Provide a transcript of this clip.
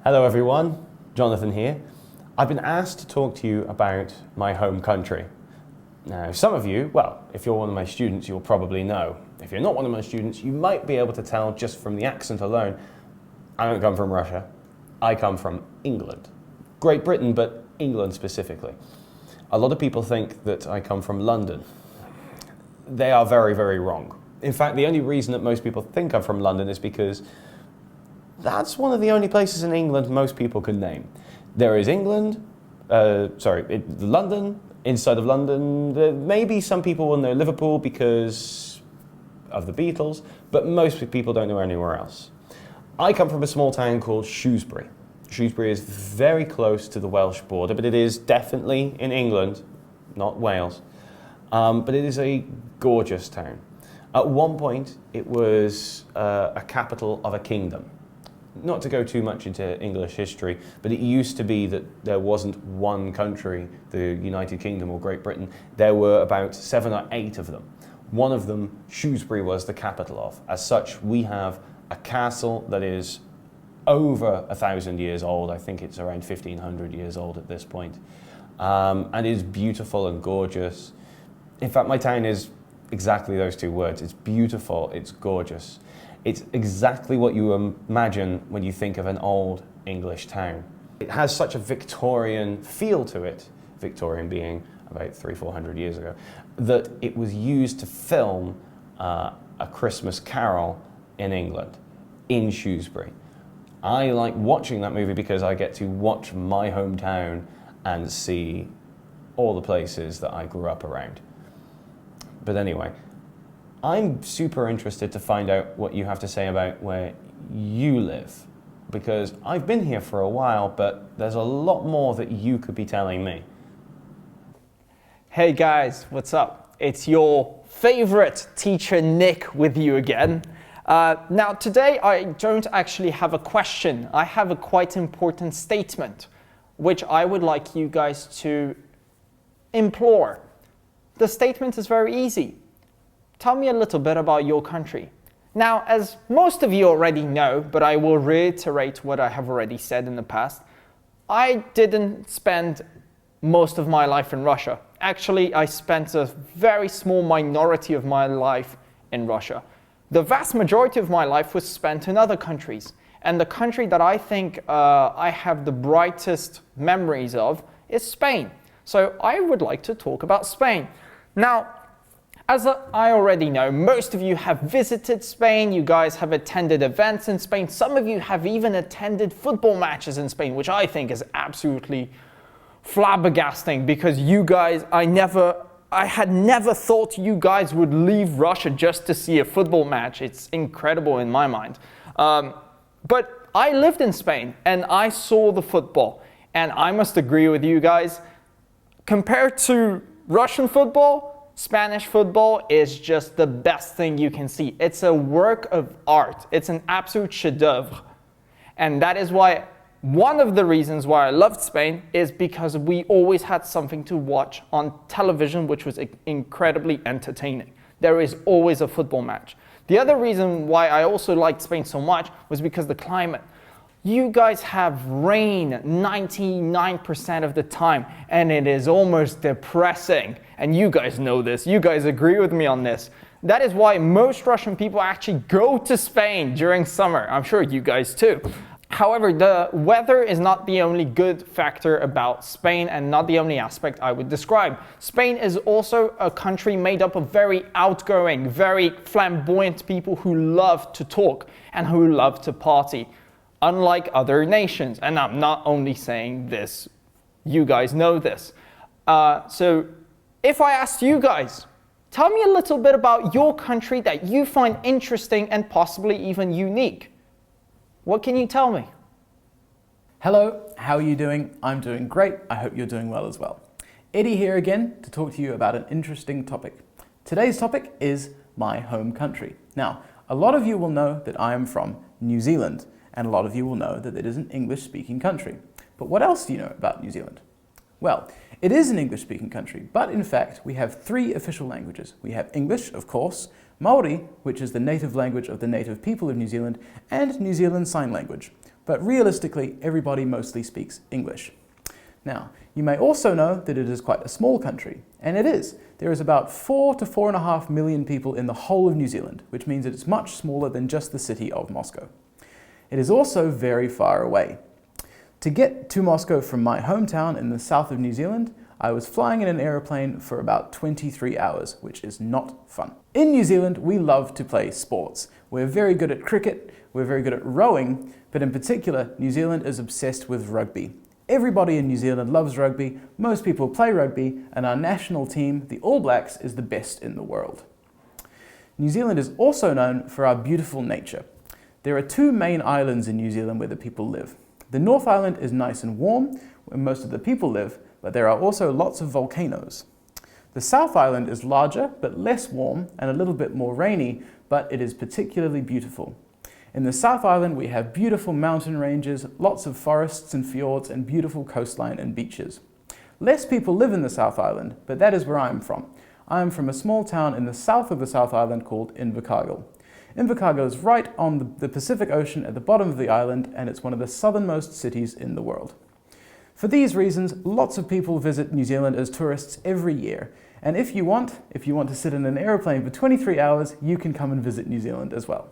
Hello everyone, Jonathan here. I've been asked to talk to you about my home country. Now, some of you, well, if you're one of my students, you'll probably know. If you're not one of my students, you might be able to tell just from the accent alone, I don't come from Russia. I come from England. Great Britain, but England specifically. A lot of people think that I come from London. They are very, very wrong. In fact, the only reason that most people think I'm from London is because that's one of the only places in England most people can name. There is London, inside of London. Maybe some people will know Liverpool because of the Beatles, but most people don't know anywhere else. I come from a small town called Shrewsbury. Shrewsbury is very close to the Welsh border, but it is definitely in England, not Wales. But it is a gorgeous town. At one point, it was a capital of a kingdom. Not to go too much into English history, but it used to be that there wasn't one country, the United Kingdom or Great Britain. There were about 7 or 8 of them. One of them, Shrewsbury, was the capital of. As such, we have a castle that is over 1,000 years old. I think it's around 1,500 years old at this point. And is beautiful and gorgeous. In fact, my town is exactly those 2 words. It's beautiful, it's gorgeous. It's exactly what you imagine when you think of an old English town. It has such a Victorian feel to it, Victorian being about 300-400 years ago, that it was used to film a Christmas Carol in England, in Shrewsbury. I like watching that movie because I get to watch my hometown and see all the places that I grew up around. But anyway, I'm super interested to find out what you have to say about where you live, because I've been here for a while, but there's a lot more that you could be telling me. Hey guys, what's up? It's your favorite teacher, Nick, with you again. Now today I don't actually have a question. I have a quite important statement, which I would like you guys to implore. The statement is very easy. Tell me a little bit about your country. Now, as most of you already know, but I will reiterate what I have already said in the past, I didn't spend most of my life in Russia. Actually, I spent a very small minority of my life in Russia. The vast majority of my life was spent in other countries. And the country that I think I have the brightest memories of is Spain. So I would like to talk about Spain. Now, as I already know, most of you have visited Spain, you guys have attended events in Spain, some of you have even attended football matches in Spain, which I think is absolutely flabbergasting because you guys, I had never thought you guys would leave Russia just to see a football match. It's incredible in my mind. But I lived in Spain and I saw the football, and I must agree with you guys, compared to Russian football, Spanish football is just the best thing you can see. It's a work of art. It's an absolute chef-d'oeuvre. And that is why, one of the reasons why I loved Spain is because we always had something to watch on television which was incredibly entertaining. There is always a football match. The other reason why I also liked Spain so much was because the climate. You guys have rain 99% of the time, and it is almost depressing. And you guys know this. You guys agree with me on this. That is why most Russian people actually go to Spain during summer. I'm sure you guys too. However, the weather is not the only good factor about Spain and not the only aspect I would describe. Spain is also a country made up of very outgoing, very flamboyant people who love to talk and who love to party. Unlike other nations, and I'm not only saying this, you guys know this. So if I asked you guys, tell me a little bit about your country that you find interesting and possibly even unique. What can you tell me? Hello, how are you doing? I'm doing great. I hope you're doing well as well. Eddie here again to talk to you about an interesting topic. Today's topic is my home country. Now, a lot of you will know that I am from New Zealand, and a lot of you will know that it is an English-speaking country. But what else do you know about New Zealand? Well, it is an English-speaking country, but in fact we have 3 official languages. We have English, of course, Maori, which is the native language of the native people of New Zealand, and New Zealand Sign Language. but realistically, everybody mostly speaks English. Now, you may also know that it is quite a small country, and it is. There is about 4 to 4.5 million people in the whole of New Zealand, which means that it's much smaller than just the city of Moscow. It is also very far away. To get to Moscow from my hometown in the south of New Zealand, I was flying in an aeroplane for about 23 hours, which is not fun. In New Zealand, we love to play sports. We're very good at cricket, we're very good at rowing, but in particular, New Zealand is obsessed with rugby. Everybody in New Zealand loves rugby, most people play rugby, and our national team, the All Blacks, is the best in the world. New Zealand is also known for our beautiful nature. There are 2 main islands in New Zealand where the people live. The North Island is nice and warm, where most of the people live, but there are also lots of volcanoes. The South Island is larger, but less warm, and a little bit more rainy, but it is particularly beautiful. In the South Island, we have beautiful mountain ranges, lots of forests and fjords, and beautiful coastline and beaches. Less people live in the South Island, but that is where I am from. I am from a small town in the south of the South Island called Invercargill. Invercargill is right on the Pacific Ocean at the bottom of the island, and it's one of the southernmost cities in the world. For these reasons, lots of people visit New Zealand as tourists every year. And if you want to sit in an aeroplane for 23 hours, you can come and visit New Zealand as well.